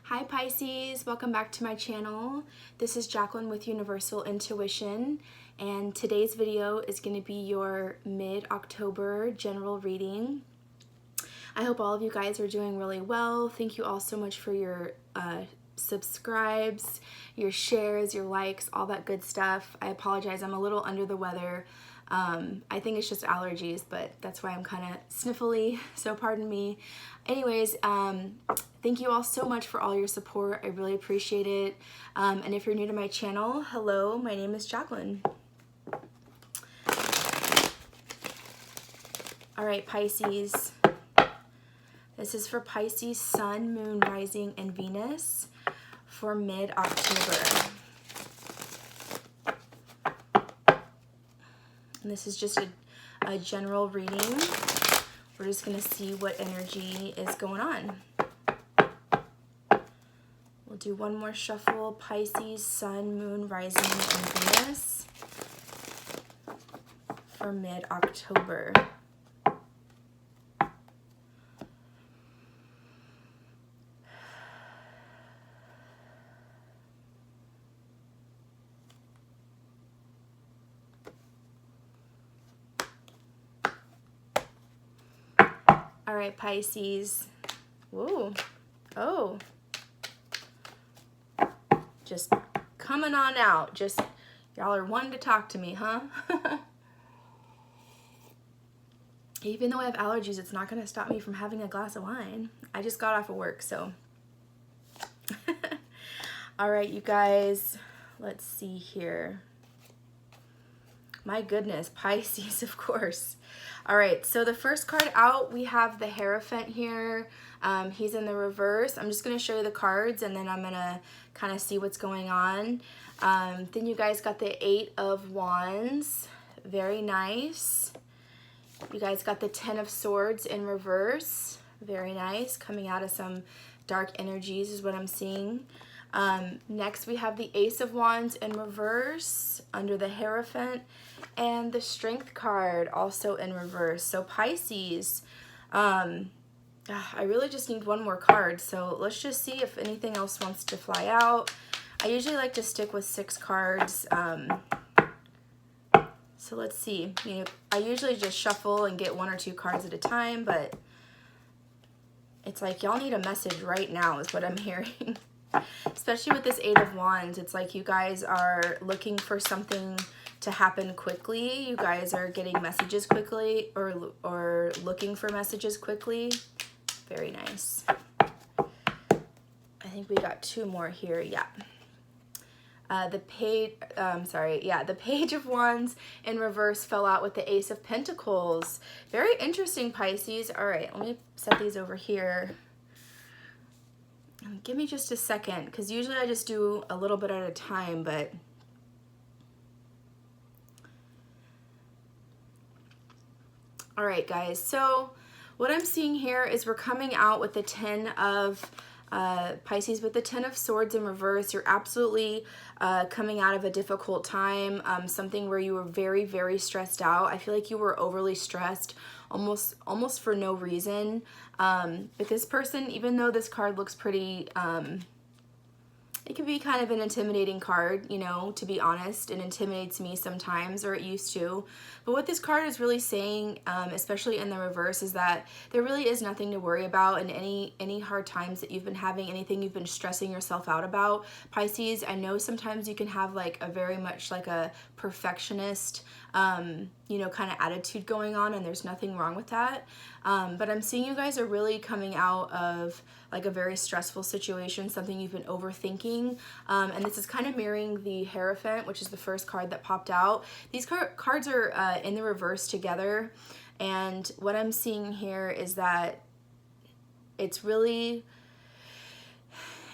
Hi Pisces, welcome back to my channel. This is Jacqueline with Universal Intuition, and today's video is going to be your mid-October general reading. I hope all of you guys are doing really well. Thank you all so much for your subscribes, your shares, your likes, all that good stuff. I apologize, I'm a little under the weather. I think it's just allergies, but that's why I'm kind of sniffly, so pardon me. Anyways, thank you all so much for all your support. I really appreciate it. And if you're new to my channel, hello, my name is Jacqueline. All right, Pisces. This is for Pisces, Sun, Moon, Rising, and Venus for mid-October. And this is just a general reading. We're just going to see what energy is going on. We'll do one more shuffle. Pisces, Sun, Moon, Rising, and Venus for mid-October. All right, Pisces. Whoa. Oh. Just coming on out. Just, y'all are wanting to talk to me, huh? Even though I have allergies, it's not going to stop me from having a glass of wine. I just got off of work, so. All right, you guys. Let's see here. My goodness, Pisces, of course. All right, so the first card out, we have the Hierophant here. He's in the reverse. I'm just going to show you the cards, and then I'm going to kind of see what's going on. Then you guys got the Eight of Wands. Very nice. You guys got the Ten of Swords in reverse. Very nice. Coming out of some dark energies is what I'm seeing. Next, we have the Ace of Wands in reverse under the Hierophant, and the Strength card also in reverse. So Pisces, I really just need one more card, so let's just see if anything else wants to fly out. I usually like to stick with 6 cards, so let's see. You know, I usually just shuffle and get 1 or 2 cards at a time, but it's like y'all need a message right now is what I'm hearing. Especially with this Eight of Wands, it's like you guys are looking for something to happen quickly. You guys are getting messages quickly or looking for messages quickly. Very nice. I think we got 2 more here. Yeah. The Page of Wands in reverse fell out with the Ace of Pentacles. Very interesting, Pisces. All right, let me set these over here. Give me just a second, because usually I just do a little bit at a time, but all right, guys, so what I'm seeing here is we're coming out with the 10 of Pisces with the 10 of Swords in reverse. You're absolutely coming out of a difficult time, something where you were very, very stressed out. I feel like you were overly stressed, almost for no reason. But this person, even though this card looks pretty, it can be kind of an intimidating card, you know, to be honest. It intimidates me sometimes, or it used to. But what this card is really saying, especially in the reverse, is that there really is nothing to worry about in any hard times that you've been having, anything you've been stressing yourself out about. Pisces, I know sometimes you can have like a very much like a perfectionist, you know, kind of attitude going on, and there's nothing wrong with that. But I'm seeing you guys are really coming out of like a very stressful situation, something you've been overthinking. And this is kind of mirroring the Hierophant, which is the first card that popped out. These cards are in the reverse together. And what I'm seeing here is that it's really,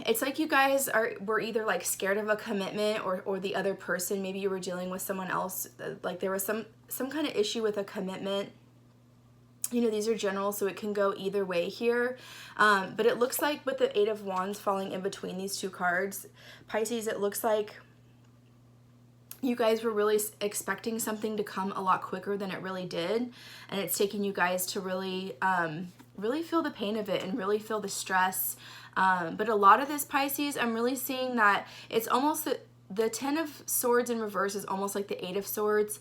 it's like you guys were either like scared of a commitment or the other person. Maybe you were dealing with someone else, like there was some kind of issue with a commitment. You know, these are general, so it can go either way here. But it looks like with the Eight of Wands falling in between these 2 cards, Pisces, it looks like you guys were really expecting something to come a lot quicker than it really did. And it's taking you guys to really really feel the pain of it and really feel the stress. But a lot of this, Pisces, I'm really seeing that it's almost the Ten of Swords in reverse is almost like the Eight of Swords,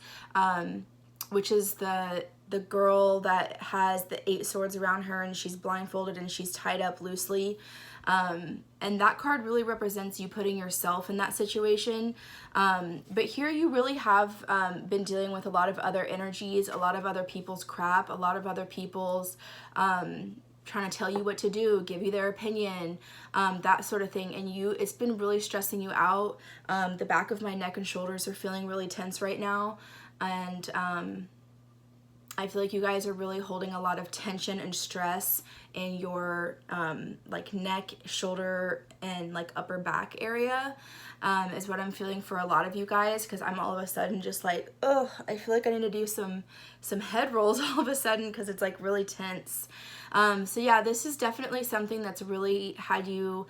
which is the girl that has the 8 swords around her and she's blindfolded and she's tied up loosely. And that card really represents you putting yourself in that situation. But here you really have been dealing with a lot of other energies, a lot of other people's crap, a lot of other people's trying to tell you what to do, give you their opinion, that sort of thing. And it's been really stressing you out. The back of my neck and shoulders are feeling really tense right now. And I feel like you guys are really holding a lot of tension and stress in your like neck, shoulder, and like upper back area is what I'm feeling for a lot of you guys, because I'm all of a sudden just like, oh, I feel like I need to do some head rolls all of a sudden because it's like really tense. So yeah, this is definitely something that's really had you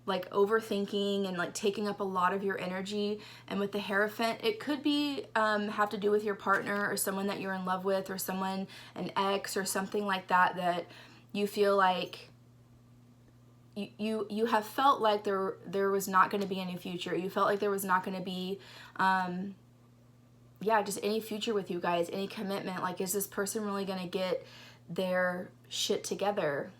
like overthinking and like taking up a lot of your energy. And with the Hierophant, it could be have to do with your partner or someone that you're in love with, or someone, an ex or something like that, that you feel like you have felt like there was not going to be any future. You felt like there was not going to be yeah, just any future with you guys, any commitment. Like, is this person really going to get their shit together?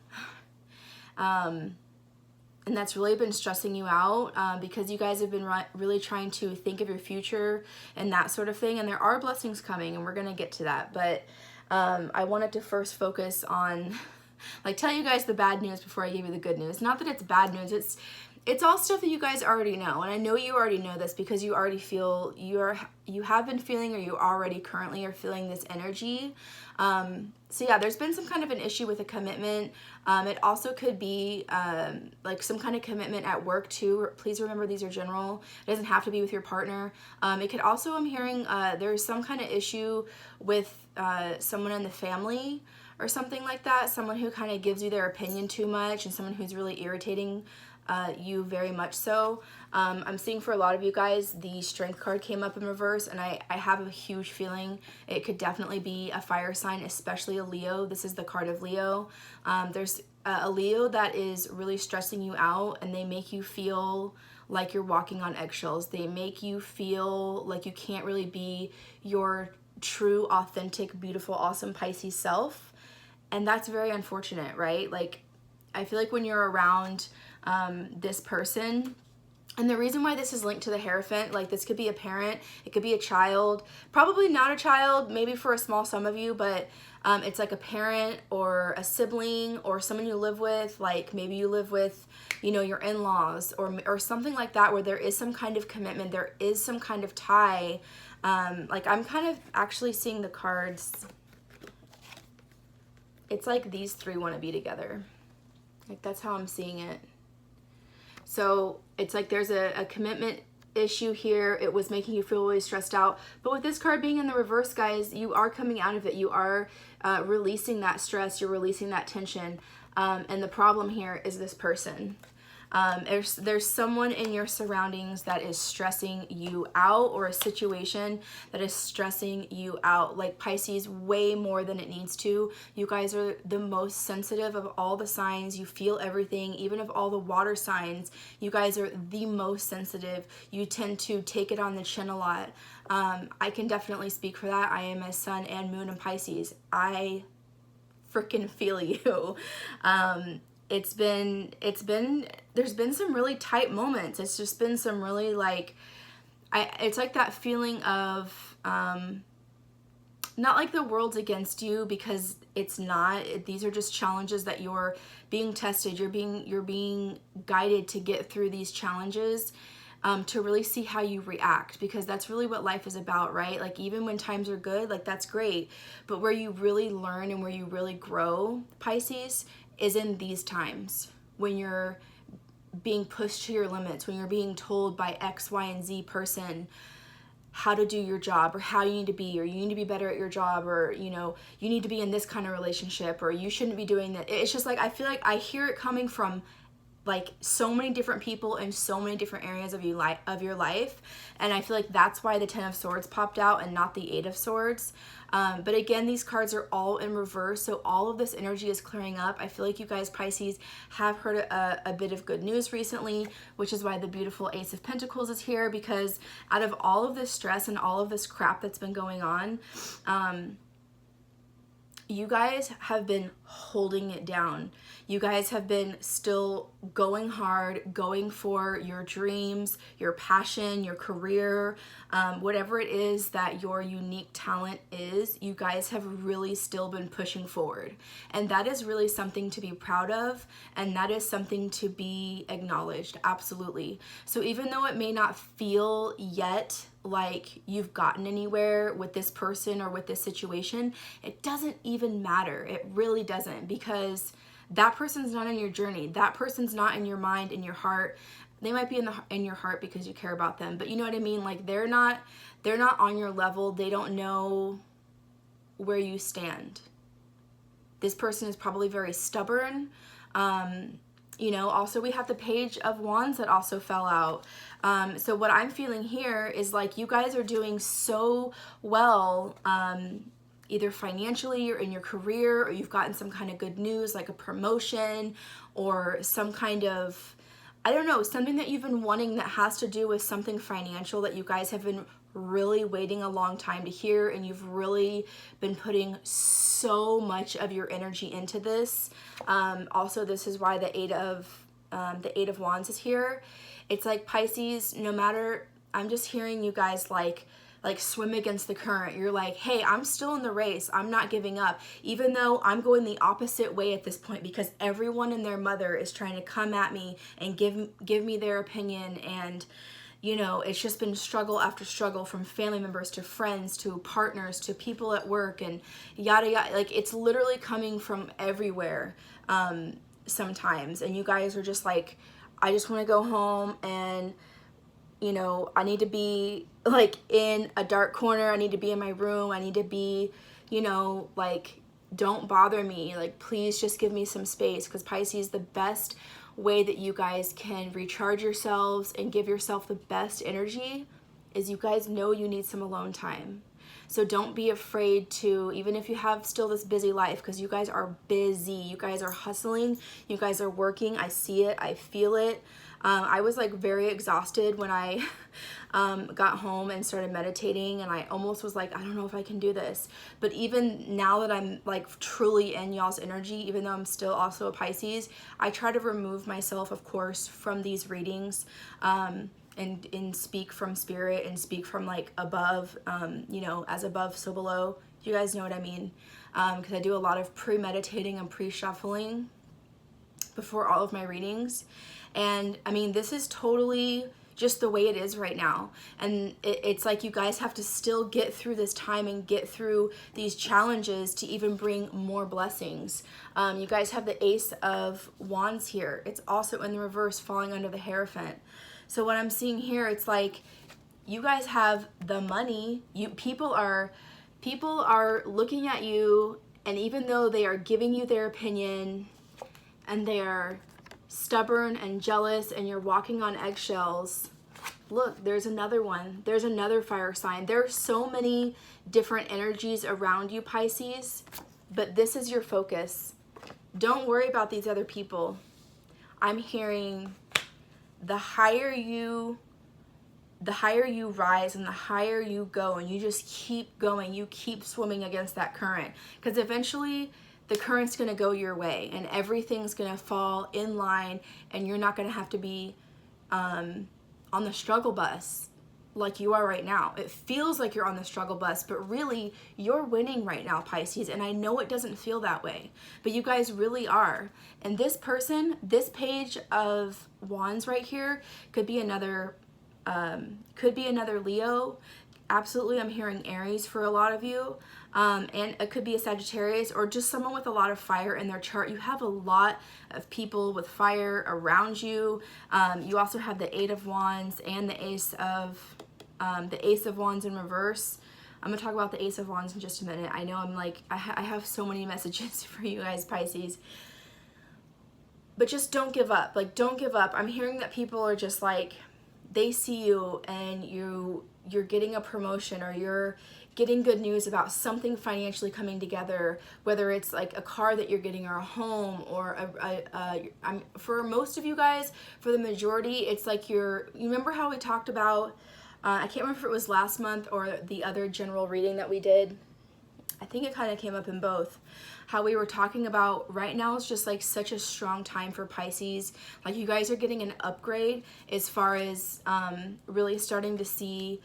And that's really been stressing you out because you guys have been really trying to think of your future and that sort of thing. And there are blessings coming, and we're going to get to that. But I wanted to first focus on, like, tell you guys the bad news before I give you the good news. Not that it's bad news. It's all stuff that you guys already know. And I know you already know this because you already feel, you have been feeling, or you already currently are feeling this energy. So yeah, there's been some kind of an issue with a commitment. It also could be like some kind of commitment at work too. Please remember, these are general. It doesn't have to be with your partner. It could also, I'm hearing there's some kind of issue with someone in the family or something like that. Someone who kind of gives you their opinion too much, and someone who's really irritating you very much so. I'm seeing for a lot of you guys, the Strength card came up in reverse, and I have a huge feeling it could definitely be a fire sign, especially a Leo. This is the card of Leo. There's a Leo that is really stressing you out, and they make you feel like you're walking on eggshells. They make you feel like you can't really be your true, authentic, beautiful, awesome Pisces self. And that's very unfortunate, right? Like, I feel like when you're around this person, and the reason why this is linked to the Hierophant, like, this could be a parent, it could be a child, probably not a child, maybe for a small sum of you, but it's like a parent or a sibling or someone you live with. Like, maybe you live with, you know, your in-laws or something like that, where there is some kind of commitment, there is some kind of tie. Like, I'm kind of actually seeing the cards. It's like these three want to be together. Like, that's how I'm seeing it. So it's like there's a commitment issue here. It was making you feel really stressed out. But with this card being in the reverse, guys, you are coming out of it. You are releasing that stress. You're releasing that tension. And the problem here is this person. There's someone in your surroundings that is stressing you out, or a situation that is stressing you out. Like, Pisces, way more than it needs to. You guys are the most sensitive of all the signs. You feel everything. Even of all the water signs, you guys are the most sensitive. You tend to take it on the chin a lot. I can definitely speak for that. I am a sun and moon in Pisces. I freaking feel you. There's been some really tight moments. It's just been some really, like, it's like that feeling of, not like the world's against you, because it's not. These are just challenges that you're being tested. You're being guided to get through these challenges, to really see how you react, because that's really what life is about, right? Like, even when times are good, like, that's great. But where you really learn and where you really grow, Pisces, is in these times when you're being pushed to your limits, when you're being told by X, Y, and Z person how to do your job, or how you need to be, or you need to be better at your job, or, you know, you need to be in this kind of relationship, or you shouldn't be doing that. It's just like, I feel like I hear it coming from like so many different people in so many different areas of your life, and I feel like that's why the Ten of Swords popped out and not the Eight of Swords. But again, these cards are all in reverse, so all of this energy is clearing up. I feel like you guys, Pisces, have heard a bit of good news recently, which is why the beautiful Ace of Pentacles is here, because out of all of this stress and all of this crap that's been going on, you guys have been holding it down. You guys have been still going hard, going for your dreams, your passion, your career, whatever it is that your unique talent is, you guys have really still been pushing forward. And that is really something to be proud of, and that is something to be acknowledged, absolutely. So even though it may not feel yet like you've gotten anywhere with this person or with this situation, it doesn't even matter. It really doesn't, because that person's not in your journey. That person's not in your mind, in your heart. They might be in your heart because you care about them, but you know what I mean? Like they're not on your level. They don't know where you stand. This person is probably very stubborn. You know, also we have the Page of Wands that also fell out. So what I'm feeling here is like you guys are doing so well, either financially or in your career, or you've gotten some kind of good news like a promotion or some kind of, I don't know, something that you've been wanting that has to do with something financial that you guys have been really waiting a long time to hear, and you've really been putting so much of your energy into this. Also, this is why the Eight of Wands is here. It's like Pisces, no matter, I'm just hearing you guys like swim against the current. You're like, hey, I'm still in the race. I'm not giving up, even though I'm going the opposite way at this point, because everyone and their mother is trying to come at me and give me their opinion. And you know, it's just been struggle after struggle, from family members to friends to partners to people at work and yada yada. Like it's literally coming from everywhere sometimes. And you guys are just like, I just want to go home, and you know, I need to be like in a dark corner. I need to be in my room. I need to be, you know, like, don't bother me. Like, please just give me some space. Because Pisces, the best way that you guys can recharge yourselves and give yourself the best energy is you guys know you need some alone time. So don't be afraid to, even if you have still this busy life, because you guys are busy. You guys are hustling. You guys are working. I see it. I feel it. I was like very exhausted when I got home and started meditating, and I almost was like, I don't know if I can do this. But even now that I'm like truly in y'all's energy, even though I'm still also a Pisces, I try to remove myself, of course, from these readings, and speak from spirit and speak from like above, you know, as above, so below. You guys know what I mean? Because I do a lot of pre-meditating and pre-shuffling before all of my readings. And I mean, this is totally just the way it is right now. And it's like you guys have to still get through this time and get through these challenges to even bring more blessings. You guys have the Ace of Wands here. It's also in the reverse, falling under the Hierophant. So what I'm seeing here, it's like you guys have the money. People are looking at you, and even though they are giving you their opinion and they are stubborn and jealous and you're walking on eggshells, look, there's another one. There's another fire sign. There are so many different energies around you, Pisces, but this is your focus. Don't worry about these other people. I'm hearing the higher you rise and the higher you go, and you just keep going, you keep swimming against that current, because eventually the current's going to go your way and everything's going to fall in line, and you're not going to have to be on the struggle bus like you are right now. It feels like you're on the struggle bus, but really you're winning right now, Pisces. And I know it doesn't feel that way, but you guys really are. And this person, this Page of Wands right here, could be another Leo. Absolutely, I'm hearing Aries for a lot of you. And it could be a Sagittarius or just someone with a lot of fire in their chart. You have a lot of people with fire around you. You also have the Eight of Wands and the Ace of Wands in reverse. I'm going to talk about the Ace of Wands in just a minute. I know I'm like, I have so many messages for you guys, Pisces. but just don't give up. Like, don't give up. I'm hearing that people are just like, they see you and you're getting a promotion, or you're getting good news about something financially coming together, whether it's like a car that you're getting, or a home, or for most of you guys, for the majority, it's like you remember how we talked about, I can't remember if it was last month or the other general reading that we did. I think it kind of came up in both. How we were talking about right now is just like such a strong time for Pisces. Like, you guys are getting an upgrade as far as really starting to see,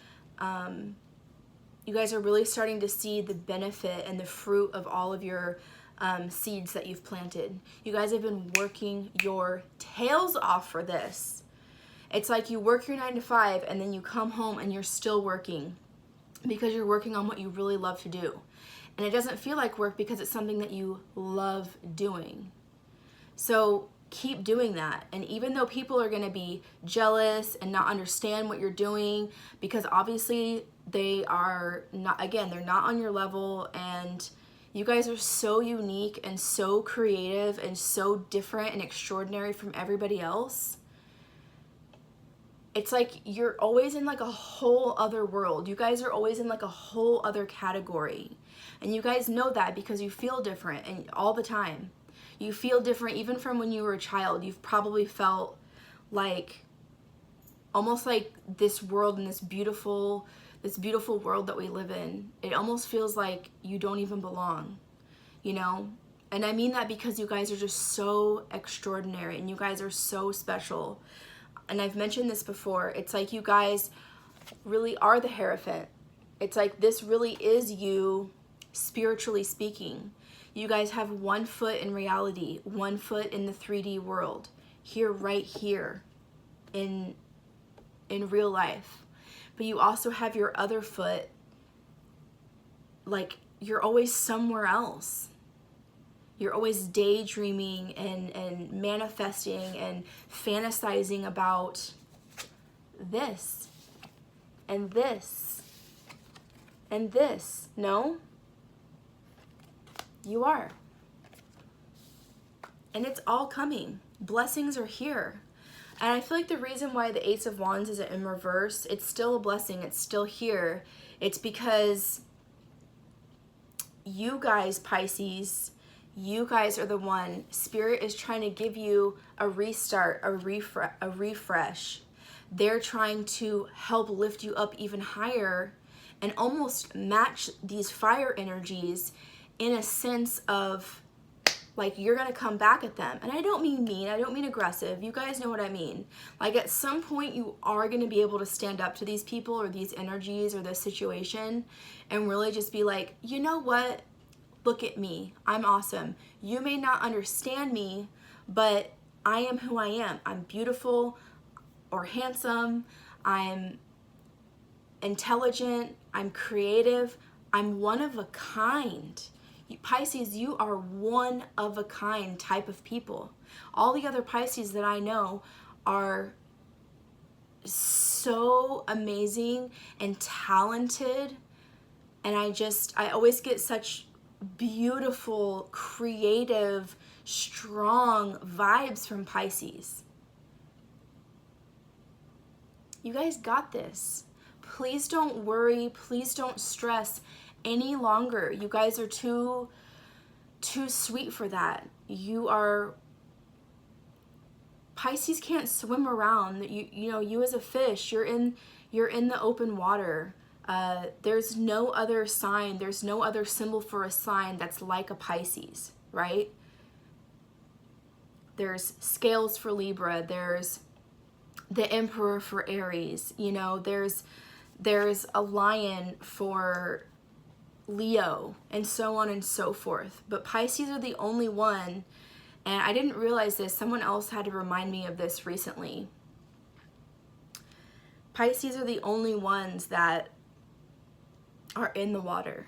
you guys are really starting to see the benefit and the fruit of all of your seeds that you've planted. You guys have been working your tails off for this. It's like you work your 9 to 5 and then you come home and you're still working because you're working on what you really love to do. And it doesn't feel like work because it's something that you love doing. So keep doing that. And even though people are going to be jealous and not understand what you're doing, because obviously they are not, again, they're not on your level, and you guys are so unique and so creative and so different and extraordinary from everybody else. It's like you're always in like a whole other world. You guys are always in like a whole other category. And you guys know that because you feel different, and all the time. You feel different even from when you were a child. You've probably felt like almost like this world and this beautiful world that we live in. It almost feels like you don't even belong, you know? And I mean that because you guys are just so extraordinary and you guys are so special. And I've mentioned this before. It's like you guys really are the Hierophant. It's like this really is you, spiritually speaking. You guys have one foot in reality, one foot in the 3D world, here, right here, in real life. But you also have your other foot, like you're always somewhere else. You're always daydreaming and manifesting and fantasizing about this and this and this. No? You are. And it's all coming. Blessings are here. And I feel like the reason why the Ace of Wands is in reverse, it's still a blessing. It's still here. It's because you guys, Pisces, you guys are the one. Spirit is trying to give you a restart, a refresh. They're trying to help lift you up even higher and almost match these fire energies in a sense of like you're going to come back at them. And I don't mean mean. I don't mean aggressive. You guys know what I mean. Like at some point you are going to be able to stand up to these people or these energies or this situation and really just be like, you know what? Look at me. I'm awesome. You may not understand me, but I am who I am. I'm beautiful or handsome. I'm intelligent. I'm creative. I'm one of a kind. Pisces, you are one of a kind type of people. All the other Pisces that I know are so amazing and talented. And I always get such beautiful, creative, strong vibes from Pisces. You guys got this. Please don't worry. Please don't stress any longer. You guys are too sweet for that. Pisces can't swim around. You know, you as a fish, you're in the open water. There's no other sign, there's no other symbol for a sign that's like a Pisces, right? There's scales for Libra, there's the Emperor for Aries, you know, there's a lion for Leo, and so on and so forth. But Pisces are the only one, and I didn't realize this, someone else had to remind me of this recently. Pisces are the only ones that are in the water,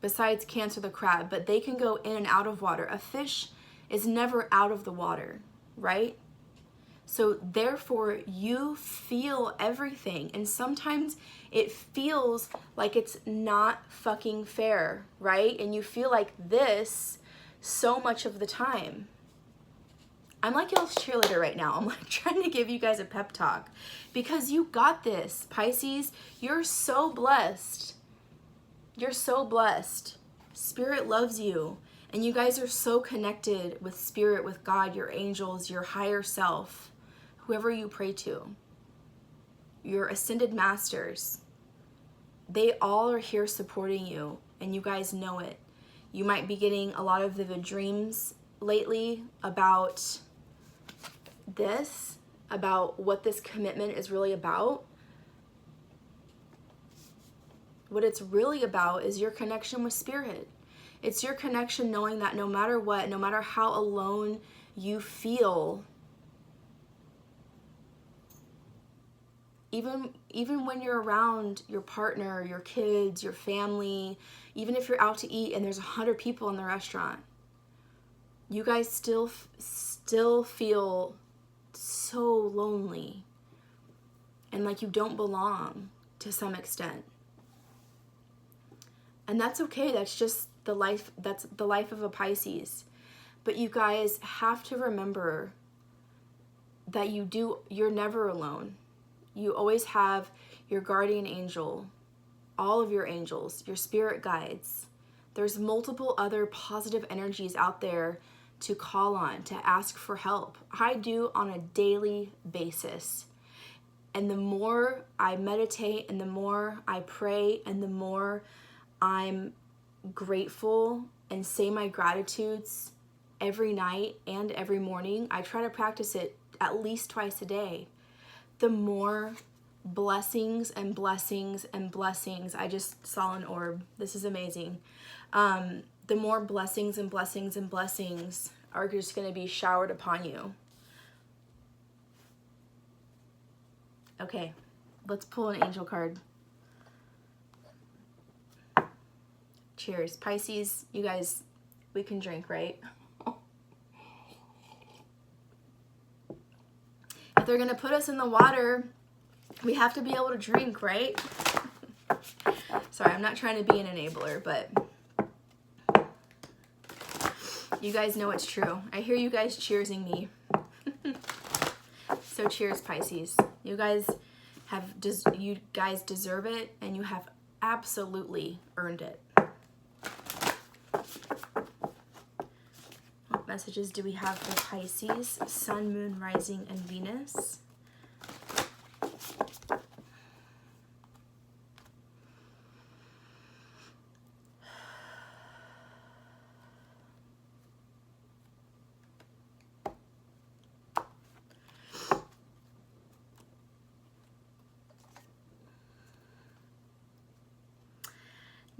besides Cancer the crab, but they can go in and out of water. A fish is never out of the water, right? So therefore you feel everything, and sometimes it feels like it's not fucking fair, right? And you feel like this so much of the time. I'm like y'all's cheerleader right now. I'm like trying to give you guys a pep talk because you got this, Pisces. You're so blessed. You're so blessed. Spirit loves you. And you guys are so connected with Spirit, with God, your angels, your higher self, whoever you pray to, your ascended masters. They all are here supporting you, and you guys know it. You might be getting a lot of vivid dreams lately about this, about what this commitment is really about. What it's really about is your connection with Spirit. It's your connection knowing that no matter what, no matter how alone you feel, even when you're around your partner, your kids, your family, even if you're out to eat and there's 100 people in the restaurant, you guys still feel so lonely and like you don't belong to some extent. And that's okay. That's just the life. That's the life of a Pisces. But you guys have to remember that you're never alone. You always have your guardian angel, all of your angels, your spirit guides. There's multiple other positive energies out there to call on, to ask for help. I do on a daily basis. And the more I meditate and the more I pray and the more I'm grateful and say my gratitudes every night and every morning, I try to practice it at least twice a day, the more blessings and blessings and blessings. I just saw an orb. This is amazing. The more blessings and blessings and blessings are just going to be showered upon you. Okay, let's pull an angel card. Cheers. Pisces, you guys, we can drink, right? If they're going to put us in the water, we have to be able to drink, right? Sorry, I'm not trying to be an enabler, but you guys know it's true. I hear you guys cheersing me. So cheers, Pisces. You guys deserve it, and you have absolutely earned it. What messages do we have for Pisces? Sun, Moon, Rising, and Venus.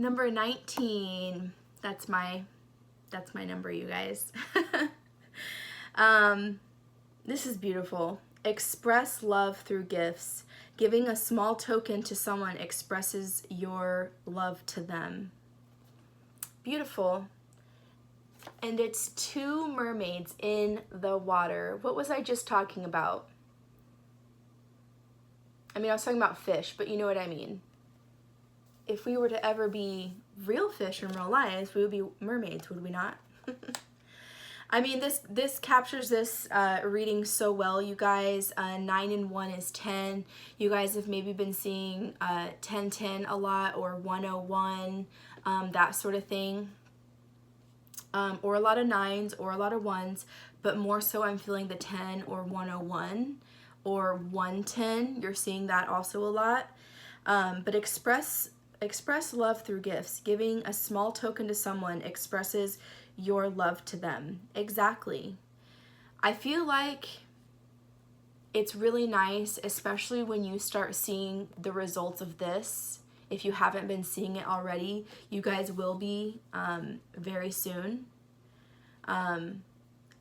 Number 19. That's my number, you guys. This is beautiful. Express love through gifts. Giving a small token to someone expresses your love to them. Beautiful. And it's 2 mermaids in the water. What was I just talking about? I mean, I was talking about fish, but you know what I mean. If we were to ever be real fish in real life, we would be mermaids, would we not? I mean, this captures this reading so well, you guys. 9 and 1 is 10. You guys have maybe been seeing 1010 a lot, or 101, that sort of thing. Or a lot of 9s or a lot of 1s, but more so I'm feeling the 10 or 101 or 110. You're seeing that also a lot. But express love through gifts. Giving a small token to someone expresses your love to them. Exactly. I feel like it's really nice, especially when you start seeing the results of this. If you haven't been seeing it already, you guys will be very soon. I'm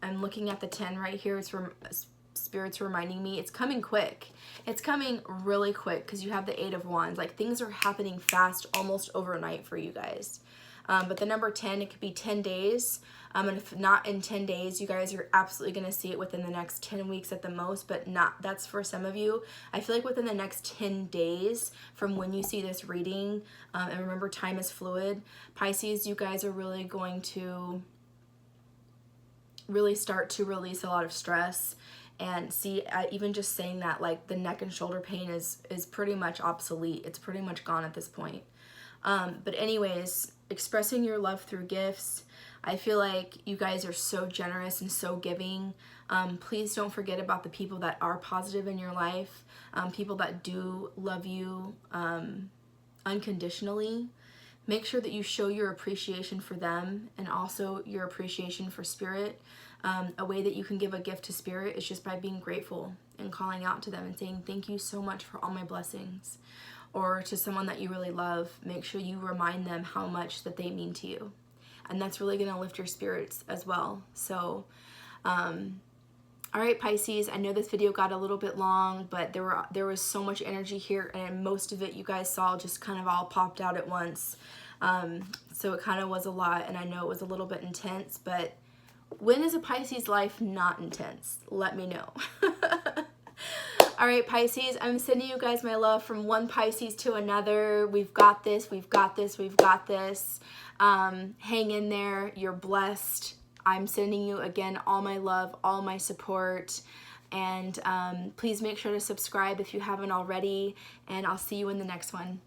looking at the 10 right here. It's Spirit's reminding me it's coming quick. It's coming really quick because you have the 8 of Wands. Like, things are happening fast, almost overnight for you guys. But the number 10, it could be 10 days. And if not in 10 days, you guys are absolutely going to see it within the next 10 weeks at the most, but that's for some of you. I feel like within the next 10 days from when you see this reading, and remember, time is fluid, Pisces, you guys are really going to really start to release a lot of stress. And see, even just saying that, like, the neck and shoulder pain is pretty much obsolete. It's pretty much gone at this point. But anyways, expressing your love through gifts. I feel like you guys are so generous and so giving. Please don't forget about the people that are positive in your life, people that do love you unconditionally. Make sure that you show your appreciation for them and also your appreciation for Spirit. A way that you can give a gift to Spirit is just by being grateful and calling out to them and saying, thank you so much for all my blessings. Or to someone that you really love, make sure you remind them how much that they mean to you. And that's really going to lift your spirits as well. So, all right, Pisces, I know this video got a little bit long, but there was so much energy here, and most of it you guys saw just kind of all popped out at once. So it kind of was a lot, and I know it was a little bit intense, but when is a Pisces life not intense? Let me know. All right, Pisces, I'm sending you guys my love from one Pisces to another. We've got this, we've got this, we've got this. Hang in there. You're blessed. I'm sending you, again, all my love, all my support. And please make sure to subscribe if you haven't already. And I'll see you in the next one.